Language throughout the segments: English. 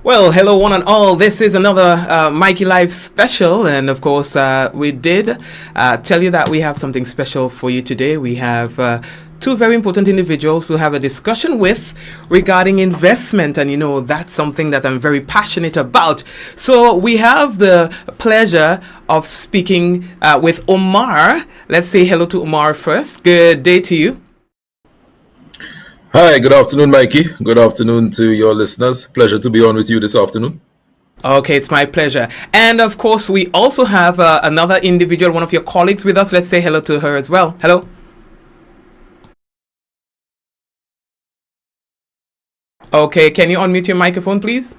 Well, hello, one and all. This is another Mikey Live special. And of course, we did tell you that we have something special for you today. We have two very important individuals to have a discussion with regarding investment. And that's something that I'm very passionate about. So we have the pleasure of speaking with Omar. Let's say hello to Omar first. Good day to you. Hi, good afternoon, Mikey. Good afternoon to your listeners. Pleasure to be on with you this afternoon. Okay, it's my pleasure. And of course, we also have another individual, one of your colleagues with us. Let's say hello to her as well. Hello. Okay, can you unmute your microphone, please?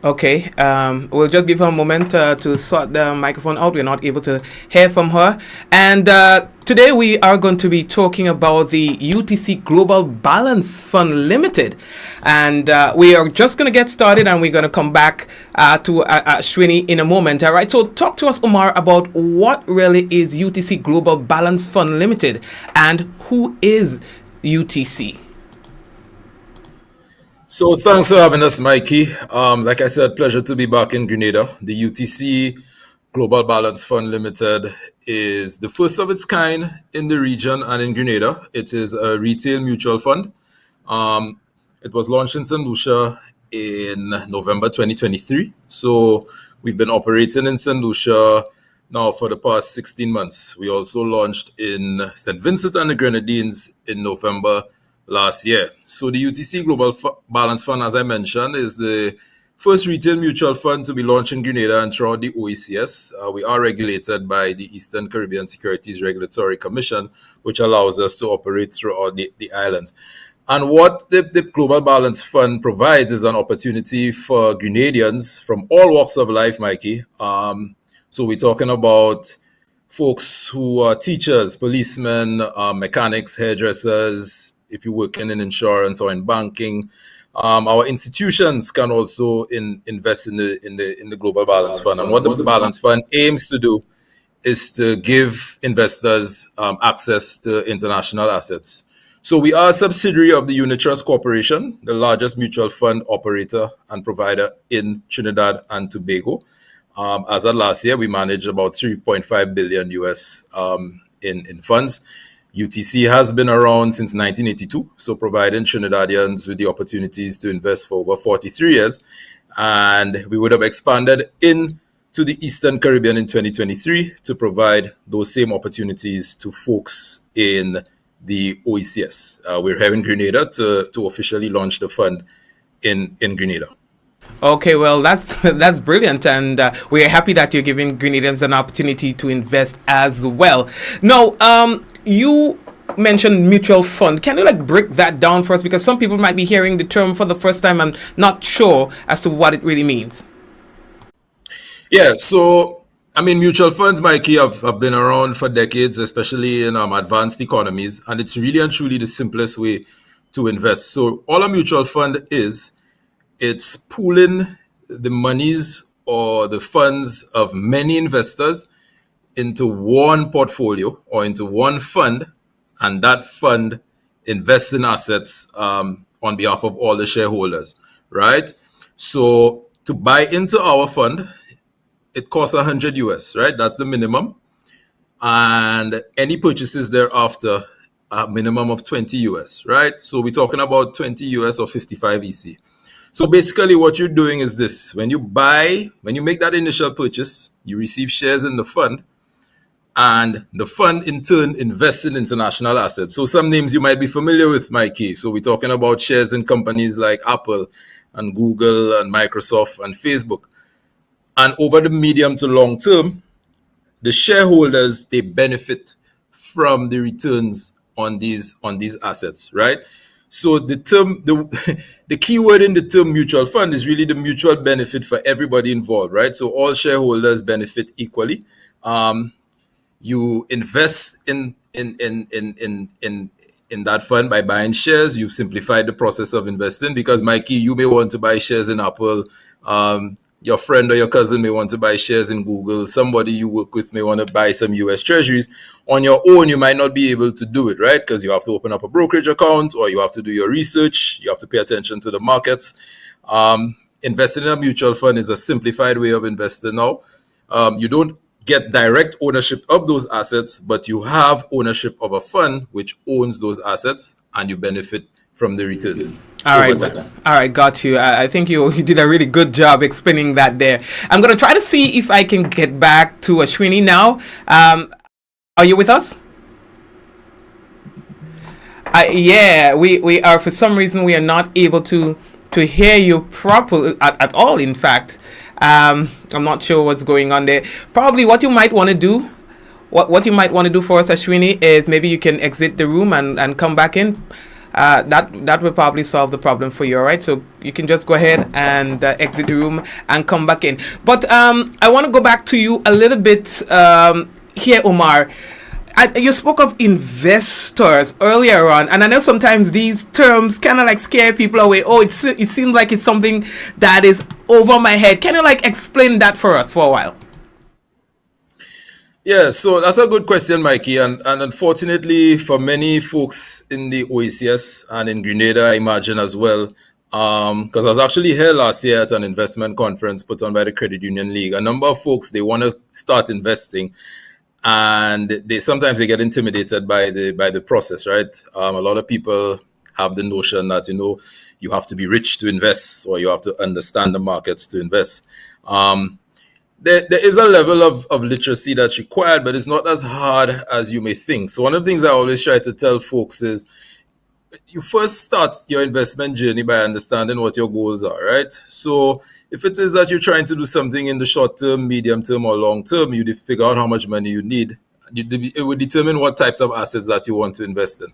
Okay, we'll just give her a moment to sort the microphone out. We're not able to hear from her. And today we are going to be talking about the UTC Global Balance Fund Limited. And we are just going to get started and we're going to come back to Shwini in a moment. All right, so talk to us, Omar, about what really is UTC Global Balance Fund Limited and who is UTC? So thanks for having us, Mikey. Like I said, pleasure to be back in Grenada. The UTC Global Balance Fund Limited is the first of its kind in the region and in Grenada. It is a retail mutual fund. It was launched in St. Lucia in November 2023. So we've been operating in St. Lucia now for the past 16 months. We also launched in St. Vincent and the Grenadines in November last year. So the UTC Global Balance Fund, as I mentioned, is the first retail mutual fund to be launched in Grenada and throughout the OECS. We are regulated by the Eastern Caribbean Securities Regulatory Commission, which allows us to operate throughout the islands. And what the Global Balance Fund provides is an opportunity for Grenadians from all walks of life, Mikey. So we're talking about folks who are teachers, policemen, mechanics, hairdressers, if you're working in insurance or in banking. Our institutions can also invest in the Global Balance Fund. And what the Balance Fund aims to do is to give investors access to international assets. So we are a subsidiary of the Unitrust Corporation, the largest mutual fund operator and provider in Trinidad and Tobago. As of last year, we managed about 3.5 billion US in funds. UTC has been around since 1982, so providing Trinidadians with the opportunities to invest for over 43 years. And we would have expanded into the Eastern Caribbean in 2023 to provide those same opportunities to folks in the OECS. We're here in Grenada to officially launch the fund in Grenada. Okay, well, that's brilliant, and we're happy that you're giving Grenadians an opportunity to invest as well. Now, you mentioned mutual fund. Can you break that down for us? Because some people might be hearing the term for the first time and not sure as to what it really means. Yeah, so mutual funds, Mikey, have been around for decades, especially in advanced economies, and it's really and truly the simplest way to invest. So all a mutual fund is, it's pooling the monies or the funds of many investors into one portfolio or into one fund, and that fund invests in assets on behalf of all the shareholders, right? So to buy into our fund, it costs 100 US, right? That's the minimum. And any purchases thereafter, a minimum of 20 US, right? So we're talking about 20 US or 55 EC. So basically what you're doing is this: when you make that initial purchase, you receive shares in the fund, and the fund in turn invests in international assets. So some names you might be familiar with, Mikey. So we're talking about shares in companies like Apple and Google and Microsoft and Facebook. And over the medium to long term, the shareholders, they benefit from the returns on these assets, right? So the key word in the term mutual fund is really the mutual benefit for everybody involved, right? So all shareholders benefit equally. You invest in that fund by buying shares. You've simplified the process of investing because, Mikey, you may want to buy shares in Apple Your friend or your cousin may want to buy shares in Google. Somebody you work with may want to buy some US treasuries. On your own, you might not be able to do it, right? Because you have to open up a brokerage account, or you have to do your research. You have to pay attention to the markets. Investing in a mutual fund is a simplified way of investing now. You don't get direct ownership of those assets, but you have ownership of a fund which owns those assets, and you benefit from the returns. All right, got you. I think you did a really good job explaining that there. I'm going to try to see if I can get back to Ashwini now. Are you with us? Yeah, we are, for some reason, we are not able to hear you properly at all, in fact. I'm not sure what's going on there. Probably what you might want to do, what you might want to do for us, Ashwini, is maybe you can exit the room and come back in. That will probably solve the problem for you. All right, so you can just go ahead and exit the room and come back in. But I want to go back to you a little bit here, Omar. You spoke of investors earlier on, and I know sometimes these terms kind of like scare people away. Oh, it seems like it's something that is over my head. Can you like explain that for us for a while? Yeah, so that's a good question, Mikey. And unfortunately, for many folks in the OACS and in Grenada, I imagine as well, because I was actually here last year at an investment conference put on by the Credit Union League. A number of folks, they want to start investing, and they sometimes they get intimidated by the process, right? A lot of people have the notion that you have to be rich to invest, or you have to understand the markets to invest. There is a level of literacy that's required, but it's not as hard as you may think. So one of the things I always try to tell folks is you first start your investment journey by understanding what your goals are, right? So if it is that you're trying to do something in the short term, medium term, or long term, you figure out how much money you need. It would determine what types of assets that you want to invest in.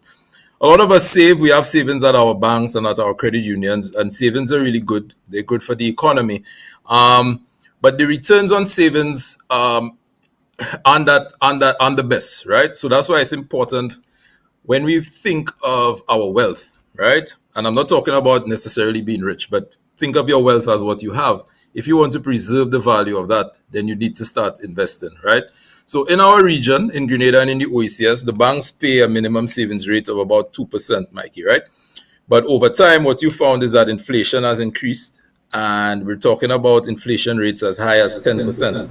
A lot of us save. We have savings at our banks and at our credit unions, and savings are really good. They're good for the economy. But the returns on savings aren't the best, right? So that's why it's important when we think of our wealth, right? And I'm not talking about necessarily being rich, but think of your wealth as what you have. If you want to preserve the value of that, then you need to start investing, right? So in our region, in Grenada and in the OACS, the banks pay a minimum savings rate of about 2%, Mikey, right? But over time, what you found is that inflation has increased, and we're talking about inflation rates as high as 10%.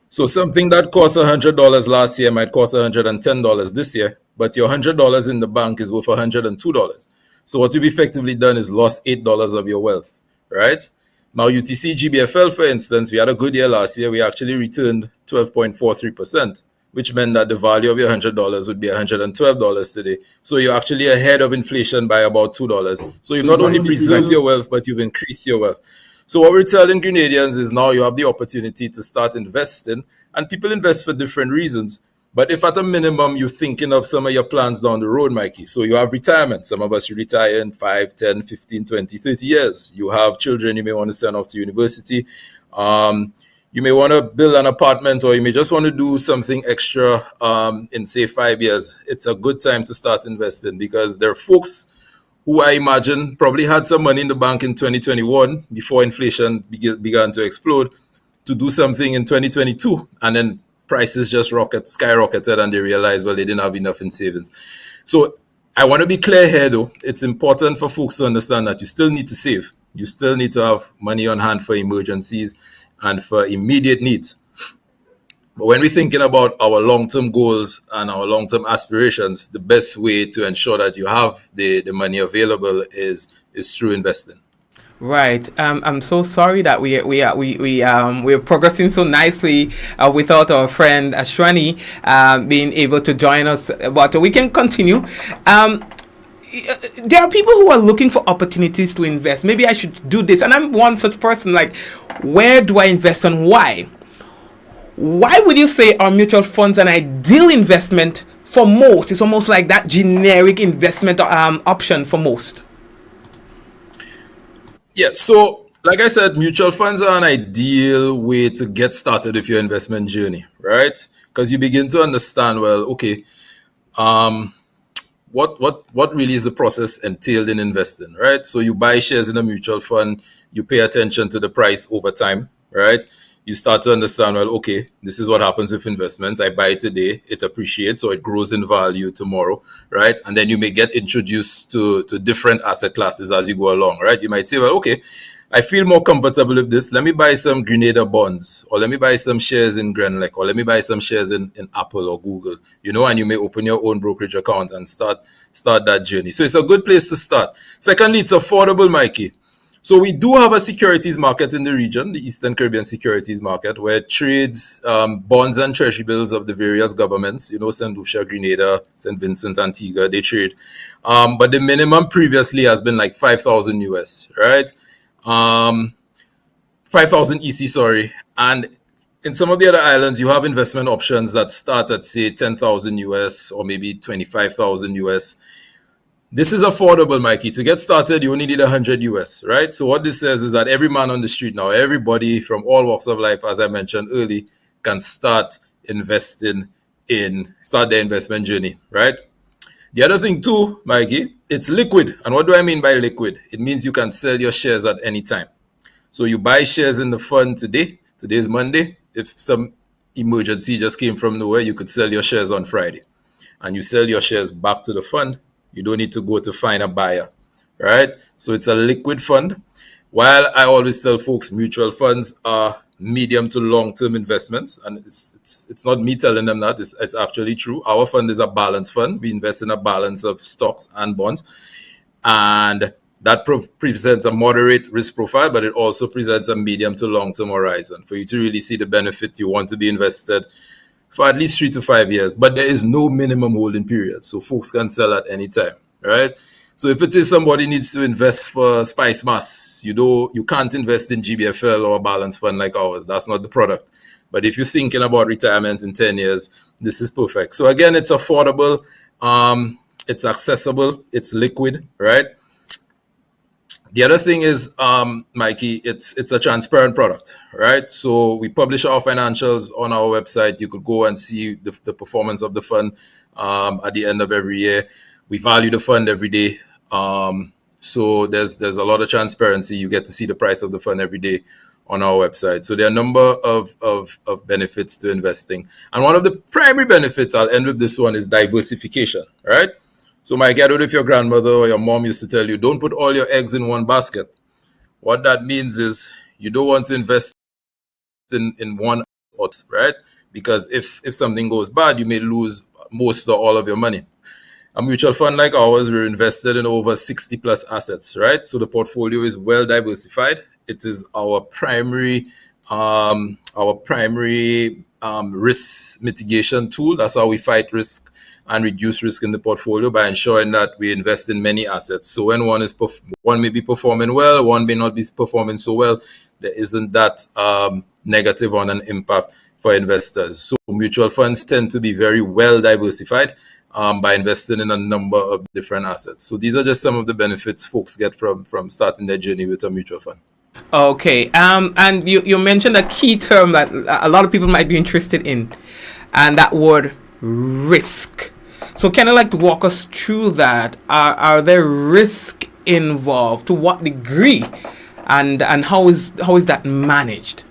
So something that cost $100 last year might cost $110 this year, but your $100 in the bank is worth $102. So what you've effectively done is lost $8 of your wealth, right? Now, UTC GBFL, for instance, we had a good year last year. We actually returned 12.43%, which meant that the value of your $100 would be $112 today. So you're actually ahead of inflation by about $2. So you've not only preserved your wealth, but you've increased your wealth. So what we're telling Grenadians is now you have the opportunity to start investing, and people invest for different reasons. But if at a minimum you're thinking of some of your plans down the road, Mikey, so you have retirement. Some of us retire in 5, 10, 15, 20, 30 years. You have children you may want to send off to university. You may want to build an apartment, or you may just want to do something extra in, say, 5 years. It's a good time to start investing, because there are folks who I imagine probably had some money in the bank in 2021 before inflation began to explode, to do something in 2022, and then prices just skyrocketed, and they realized, well, they didn't have enough in savings. So I want to be clear here, though. It's important for folks to understand that you still need to save. You still need to have money on hand for emergencies and for immediate needs. But when we're thinking about our long-term goals and our long-term aspirations, the best way to ensure that you have the money available is through investing. Right. I'm so sorry that we're progressing so nicely without our friend Ashwani being able to join us, but we can continue. There are people who are looking for opportunities to invest. Maybe I should do this, and I'm one such person. Like, where do I invest and why? Why would you say are mutual funds an ideal investment for most? It's almost like that generic investment option for most. Yeah, so like I said, mutual funds are an ideal way to get started with your investment journey, right? Because you begin to understand, well, okay, what really is the process entailed in investing, right? So you buy shares in a mutual fund, you pay attention to the price over time, right? You start to understand, well, okay, this is what happens with investments. I buy today, it appreciates, or it grows in value tomorrow, right? And then you may get introduced to different asset classes as you go along, right? You might say, well, okay, I feel more comfortable with this. Let me buy some Grenada bonds, or let me buy some shares in Grenlec, or let me buy some shares in Apple or Google, and you may open your own brokerage account and start that journey. So it's a good place to start. Secondly, it's affordable, Mikey. So we do have a securities market in the region, the Eastern Caribbean securities market, where it trades bonds and treasury bills of the various governments, St. Lucia, Grenada, St. Vincent, Antigua, they trade. But the minimum previously has been like 5,000 US, right? 5,000 EC, sorry. And in some of the other islands, you have investment options that start at, say, 10,000 US or maybe 25,000 US. This is affordable, Mikey. To get started, you only need 100 US, right? So what this says is that every man on the street now, everybody from all walks of life, as I mentioned earlier, can start start their investment journey, right? The other thing too, Mikey, it's liquid. And what do I mean by liquid? It means you can sell your shares at any time. So you buy shares in the fund today. Today is Monday. If some emergency just came from nowhere, you could sell your shares on Friday. And you sell your shares back to the fund. You don't need to go to find a buyer, right? So it's a liquid fund. While I always tell folks mutual funds are medium to long-term investments, and it's not me telling them that, it's actually true. Our fund is a balance fund. We invest in a balance of stocks and bonds, and that presents a moderate risk profile, but it also presents a medium to long-term horizon for you to really see the benefit. You want to be invested for at least 3 to 5 years, but there is no minimum holding period, so folks can sell at any time, right? So if it is somebody needs to invest for Spice Mass, you can't invest in GBFL or a balance fund like ours. That's not the product. But if you're thinking about retirement in 10 years, this is perfect. So again, it's affordable, it's accessible, it's liquid, right? The other thing is, Mikey, it's a transparent product, right? So we publish our financials on our website. You could go and see the performance of the fund at the end of every year. We value the fund every day. So there's a lot of transparency. You get to see the price of the fund every day on our website. So there are a number of benefits to investing. And one of the primary benefits, I'll end with this one, is diversification, right? So Mike, I don't know if your grandmother or your mom used to tell you, don't put all your eggs in one basket. What that means is you don't want to invest in one, right? Because if something goes bad, you may lose most or all of your money. A mutual fund like ours, we're invested in over 60 plus assets, right? So the portfolio is well diversified. It is our primary risk mitigation tool. That's how we fight risk and reduce risk in the portfolio, by ensuring that we invest in many assets. So when one may be performing well, one may not be performing so well, there isn't that negative on an impact for investors. So mutual funds tend to be very well diversified by investing in a number of different assets. So these are just some of the benefits folks get from starting their journey with a mutual fund. Okay. And you mentioned a key term that a lot of people might be interested in, and that word risk. So can you like to walk us through that? Are there risk involved? To what degree? And how is that managed?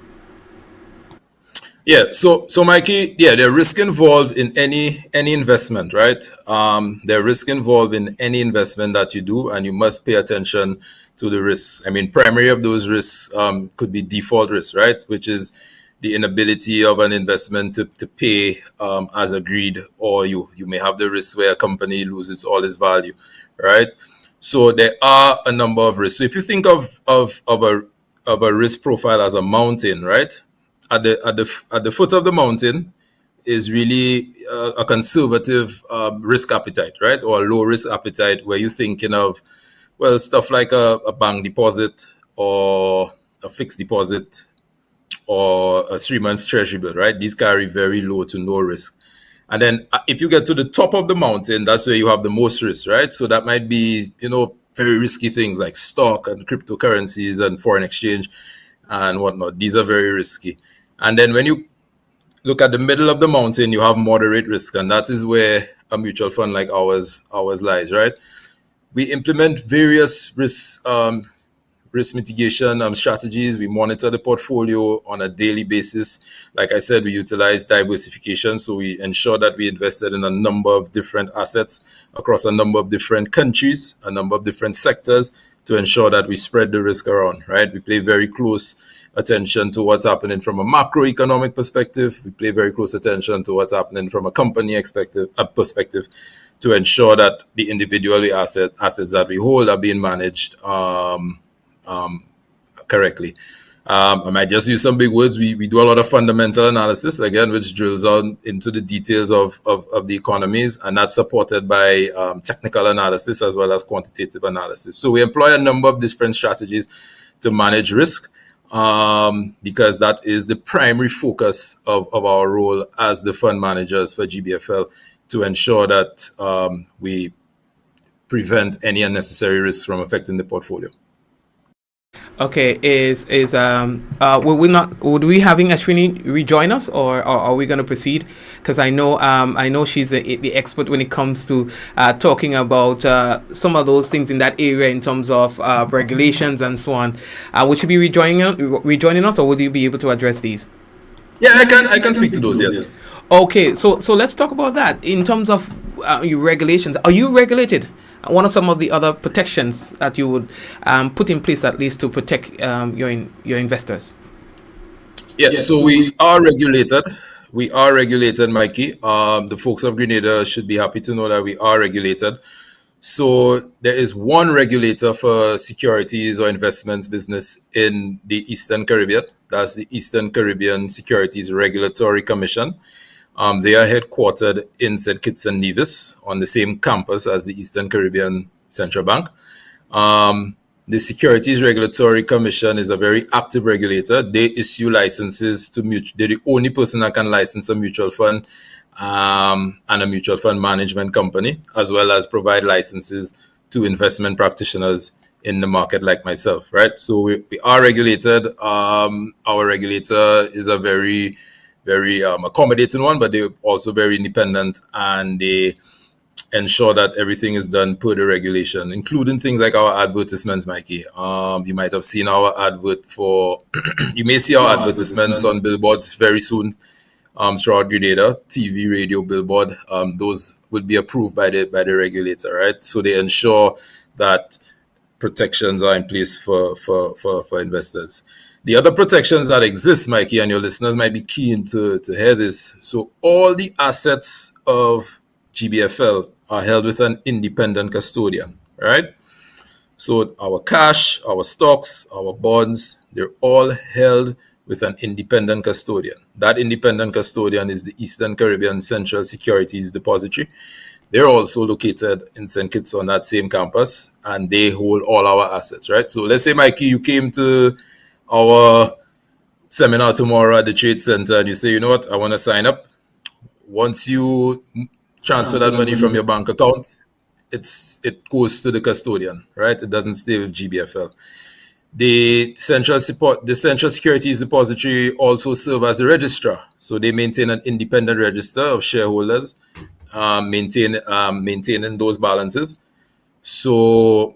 Yeah, so Mikey, yeah, there are risk involved in any investment, right? There are risk involved in any investment that you do, and you must pay attention to the risks. I mean, primary of those risks could be default risk, right? Which is the inability of an investment to pay as agreed, or you may have the risk where a company loses all its value, right? So there are a number of risks. So if you think of a risk profile as a mountain, right? At the foot of the mountain is really a conservative risk appetite, right? Or a low risk appetite, where you're thinking of, well, stuff like a bank deposit or a fixed deposit or a 3-month treasury bill, right? These carry very low to no risk. And then if you get to the top of the mountain, that's where you have the most risk, right? So that might be, very risky things like stock and cryptocurrencies and foreign exchange and whatnot. These are very risky. And then when you look at the middle of the mountain, you have moderate risk, and that is where a mutual fund like ours lies, right? We implement various risk risk mitigation strategies. We monitor the portfolio on a daily basis. Like I said, we utilize diversification. So we ensure that we invested in a number of different assets across a number of different countries, a number of different sectors to ensure that we spread the risk around, right? We pay very close attention to what's happening from a macroeconomic perspective. We pay very close attention to what's happening from a company perspective to ensure that the individual assets that we hold are being managed correctly. I might just use some big words. We do a lot of fundamental analysis, again, which drills down into the details of the economies, and that's supported by technical analysis as well as quantitative analysis. So we employ a number of different strategies to manage risk, because that is the primary focus of our role as the fund managers for GBFL, to ensure that we prevent any unnecessary risks from affecting the portfolio. Okay, would we having Ashwini rejoin us, or are we going to proceed? Because I know she's the expert when it comes to talking about some of those things in that area in terms of regulations and so on. Would she be rejoining us, or would you be able to address these? Yeah, I can speak to those. Yes. Okay, so let's talk about that in terms of your regulations. Are you regulated? What are some of the other protections that you would put in place, at least to protect your investors? Yeah, so we are regulated. We are regulated, Mikey. The folks of Grenada should be happy to know that we are regulated. So there is one regulator for securities or investments business in the Eastern Caribbean. That's the Eastern Caribbean Securities Regulatory Commission. They are headquartered in St. Kitts and Nevis on the same campus as the Eastern Caribbean Central Bank. The Securities Regulatory Commission is a very active regulator. They issue licenses to they're the only person that can license a mutual fund and a mutual fund management company, as well as provide licenses to investment practitioners in the market like myself, right? So we are regulated. Our regulator is a very accommodating one, but they're also very independent, and they ensure that everything is done per the regulation, including things like our advertisements, Mikey. You might have seen our advert you may see our advertisements on billboards very soon throughout Grenada, TV, radio, billboard. Those would be approved by the regulator, right? So they ensure that protections are in place for investors. The other protections that exist, Mikey, and your listeners might be keen to hear this. So all the assets of GBFL are held with an independent custodian, right? So our cash, our stocks, our bonds, they're all held with an independent custodian. That independent custodian is the Eastern Caribbean Central Securities Depository. They're also located in St. Kitts on that same campus, and they hold all our assets, right? So let's say, Mikey, you came to our seminar tomorrow at the Trade Center and you say, you know what, I want to sign up. Once you transfer that money from your bank account, it goes to the custodian, right? It doesn't stay with GBFL. The Central Securities Depository also serve as a registrar. So they maintain an independent register of shareholders, maintaining those balances. So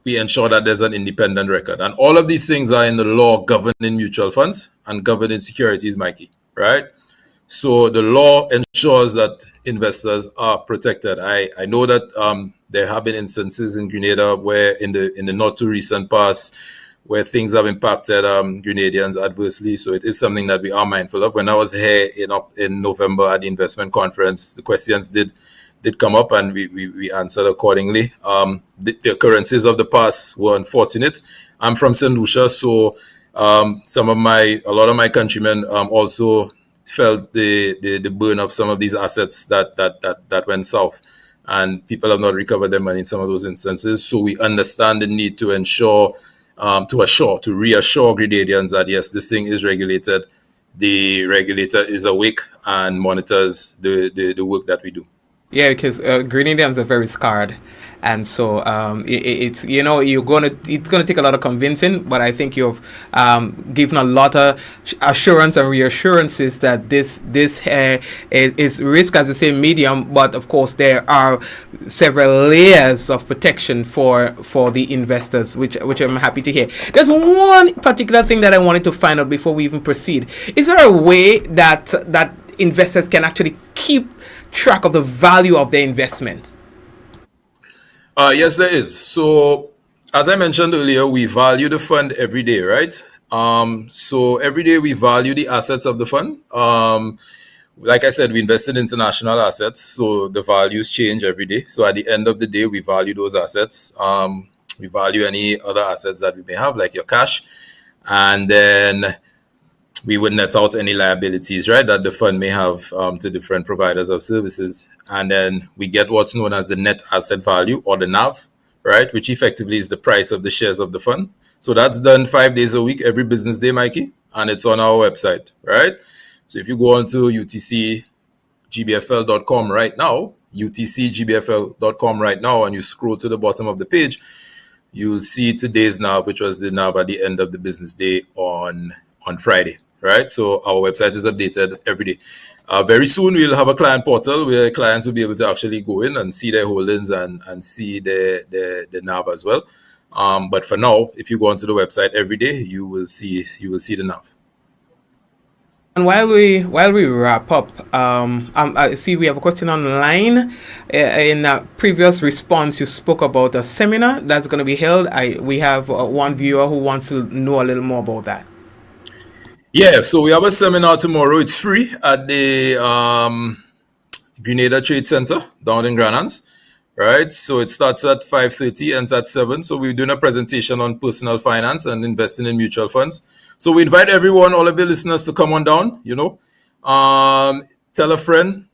we ensure that there's an independent record. And all of these things are in the law governing mutual funds and governing securities, Mikey, right? So the law ensures that investors are protected. I know that there have been instances in Grenada where in the not too recent past where things have impacted Grenadians adversely. So it is something that we are mindful of. When I was here in November at the investment conference, the questions did come up, and we answered accordingly. The occurrences of the past were unfortunate. I'm from St. Lucia, so a lot of my countrymen also felt the burn of some of these assets that went south, and people have not recovered their money in some of those instances. So we understand the need to reassure Grenadians that yes, this thing is regulated. The regulator is awake and monitors the work that we do. Yeah, because Grenadians are very scarred, and so it's it's gonna take a lot of convincing. But I think you've given a lot of assurance and reassurances that this is risk, as you say, medium. But of course, there are several layers of protection for the investors, which I'm happy to hear. There's one particular thing that I wanted to find out before we even proceed. Is there a way that investors can actually keep track of the value of their investment? Yes, there is. So, as I mentioned earlier, we value the fund every day, right? So every day we value the assets of the fund. Like I said, we invest in international assets, so the values change every day. So at the end of the day, we value those assets. We value any other assets that we may have, like your cash, and then we would net out any liabilities, right, that the fund may have to different providers of services. And then we get what's known as the net asset value, or the NAV, right, which effectively is the price of the shares of the fund. So that's done 5 days a week, every business day, Mikey, and it's on our website, right? So if you go on to utcgbfl.com right now, utcgbfl.com right now, and you scroll to the bottom of the page, you'll see today's NAV, which was the NAV at the end of the business day on Friday, right? So our website is updated every day. Very soon we'll have a client portal where clients will be able to actually go in and see their holdings and see the NAV as well. But for now, if you go onto the website every day, you will see the NAV. And while we wrap up, I see we have a question online. In a previous response, you spoke about a seminar that's going to be held. We have one viewer who wants to know a little more about that. Yeah, so we have a seminar tomorrow. It's free at the Grenada Trade Center down in Granans, right? So it starts at 5:30, ends at 7. So we're doing a presentation on personal finance and investing in mutual funds. So we invite everyone, all of your listeners, to come on down. Tell a friend,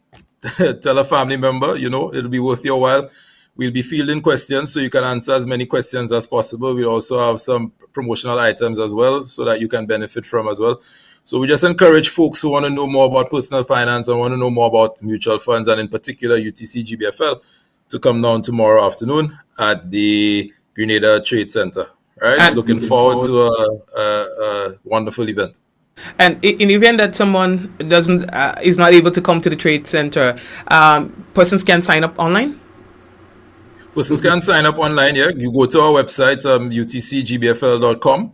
tell a family member. It'll be worth your while. We'll be fielding questions so you can answer as many questions as possible. We'll also have some promotional items as well so that you can benefit from as well. So we just encourage folks who want to know more about personal finance and want to know more about mutual funds, and in particular UTC GBFL, to come down tomorrow afternoon at the Grenada Trade Center. Right? And Looking forward to a wonderful event. And in the event that someone is not able to come to the trade center, persons can sign up online. Persons can sign up online. Yeah, you go to our website, utcgbfl.com,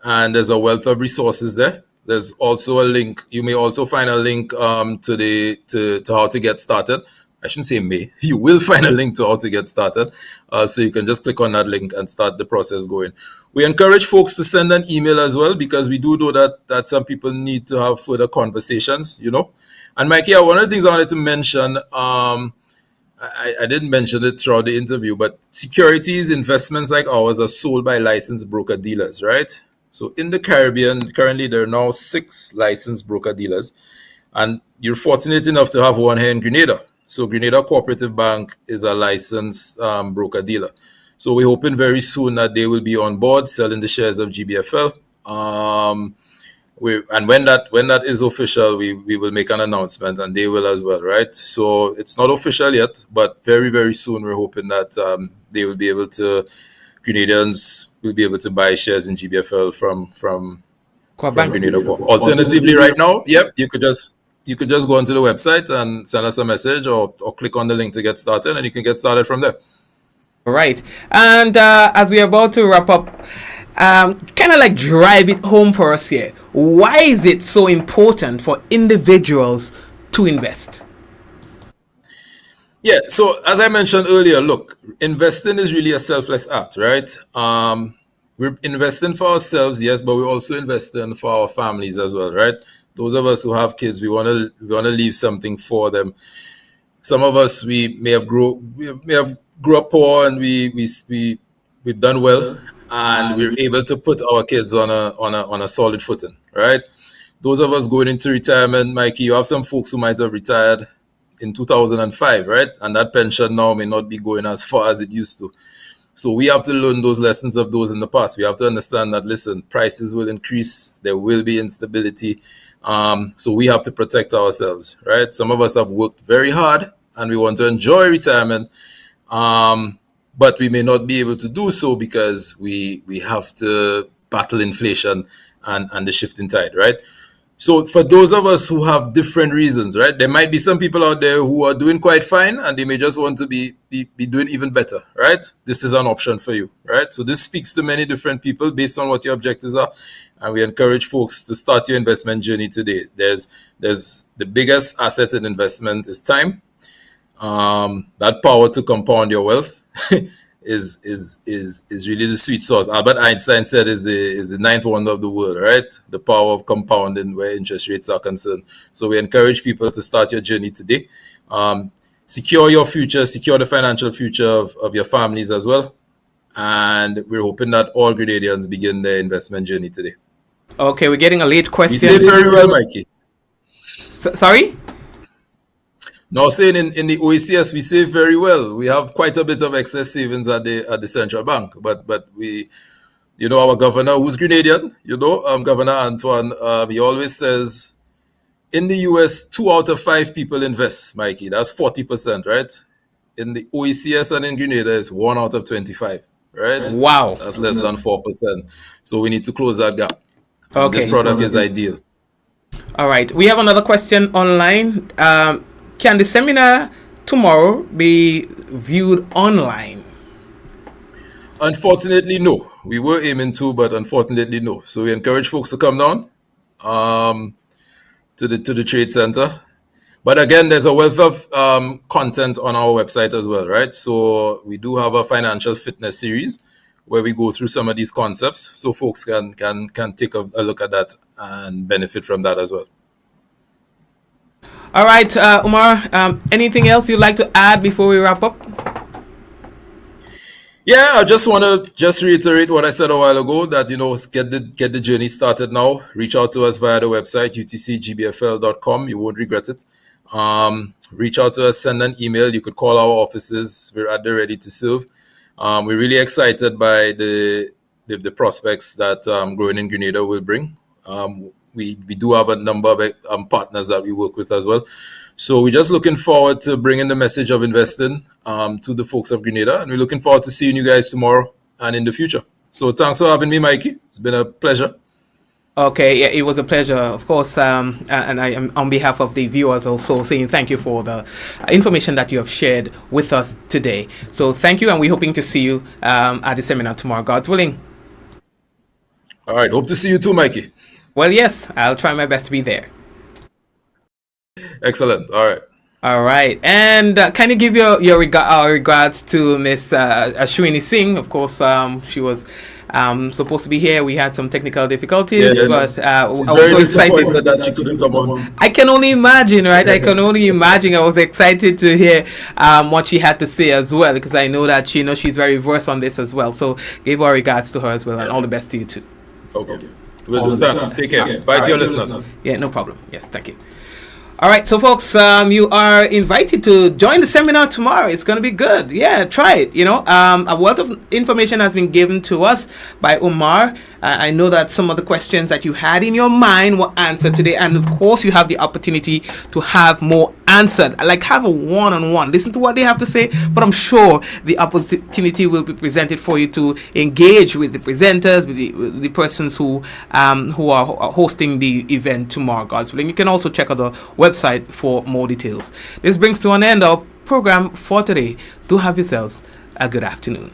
and there's a wealth of resources there. There's also a link. You may also find a link to how to get started. I shouldn't say may. You will find a link to how to get started. So you can just click on that link and start the process going. We encourage folks to send an email as well, because we do know that some people need to have further conversations, And Mikey, one of the things I wanted to mention, I didn't mention it throughout the interview, but securities investments like ours are sold by licensed broker dealers, right? So in the Caribbean, currently there are now 6 licensed broker dealers, and you're fortunate enough to have one here in Grenada. So Grenada Cooperative Bank is a licensed broker dealer. So we're hoping very soon that they will be on board selling the shares of GBFL. And when that is official, we will make an announcement, and they will as well, right? So it's not official yet, but very, very soon we're hoping that they will be able to, Grenadians will be able to buy shares in GBFL from Grenada Corp. Alternatively, right now, yep, you could just go onto the website and send us a message, or click on the link to get started, and you can get started from there. All right. And as we're about to wrap up, kind of like drive it home for us here. Why is it so important for individuals to invest? Yeah, so as I mentioned earlier, look, investing is really a selfless act, right? We're investing for ourselves, yes, but we're also investing for our families as well, right? Those of us who have kids, we want to leave something for them. Some of us, we may have grew up poor, and we've done well, and we're able to put our kids on a solid footing, right? Those of us going into retirement, Mikey, you have some folks who might have retired in 2005, right? And that pension now may not be going as far as it used to. So we have to learn those lessons of those in the past. We have to understand that, listen, prices will increase. There will be instability. So we have to protect ourselves, right? Some of us have worked very hard, and we want to enjoy retirement, but we may not be able to do so because we have to battle inflation and the shifting tide, right? So for those of us who have different reasons, right, there might be some people out there who are doing quite fine and they may just want to be doing even better, right? This is an option for you, right? So this speaks to many different people based on what your objectives are. And we encourage folks to start your investment journey today. There's the biggest asset in investment is time. That power to compound your wealth is really the sweet sauce. Albert Einstein said is the ninth wonder of the world, right? The power of compounding where interest rates are concerned. So we encourage people to start your journey today. Secure your future, secure the financial future of your families as well. And we're hoping that all Grenadians begin their investment journey today. Okay, we're getting a late question. You did very well, Mikey. Sorry? Now, saying in the OECS, we save very well. We have quite a bit of excess savings at the central bank. But we, our governor, who's Grenadian, Governor Antoine, he always says, in the US, 2 out of 5 people invest, Mikey. That's 40%, right? In the OECS and in Grenada, it's 1 out of 25, right? Wow. That's less than 4%. So we need to close that gap. Okay. This product is ideal. All right. We have another question online. Can the seminar tomorrow be viewed online? Unfortunately, no. We were aiming to, but unfortunately, no. So we encourage folks to come down to the trade center. But again, there's a wealth of content on our website as well, right? So we do have a financial fitness series where we go through some of these concepts, so folks can take a look at that and benefit from that as well. All right, Umar, anything else you'd like to add before we wrap up? Yeah, I just want to reiterate what I said a while ago, that, get the journey started now. Reach out to us via the website, utcgbfl.com. You won't regret it. Reach out to us, send an email. You could call our offices. We're at the ready to serve. We're really excited by the prospects that growing in Grenada will bring. We do have a number of partners that we work with as well. So we're just looking forward to bringing the message of investing to the folks of Grenada. And we're looking forward to seeing you guys tomorrow and in the future. So thanks for having me, Mikey. It's been a pleasure. Okay, yeah, it was a pleasure, of course, and I am on behalf of the viewers also saying thank you for the information that you have shared with us today. So thank you, and we're hoping to see you at the seminar tomorrow, God's willing. All right, hope to see you too, Mikey. Well, yes, I'll try my best to be there. Excellent. All right. All right, and can you give your regards to Miss Ashwini Singh? Of course, she was supposed to be here. We had some technical difficulties, but I was so excited that she couldn't come on. I can only imagine, right? I can only imagine. I was excited to hear what she had to say as well, because I know that she's very versed on this as well. So give our regards to her as well, and all the best to you too. Okay. We'll do that. Take care. Bye to your listeners. Yeah, no problem. Yes, thank you. All right, so folks, you are invited to join the seminar tomorrow. It's going to be good. Yeah, try it. A wealth of information has been given to us by Umar. I know that some of the questions that you had in your mind were answered today, and of course, you have the opportunity to have more answered. Like have a one-on-one. Listen to what they have to say, but I'm sure the opportunity will be presented for you to engage with the presenters, with the persons who are hosting the event tomorrow, God's willing. You can also check out the website for more details. This brings to an end our program for today. Do have yourselves a good afternoon.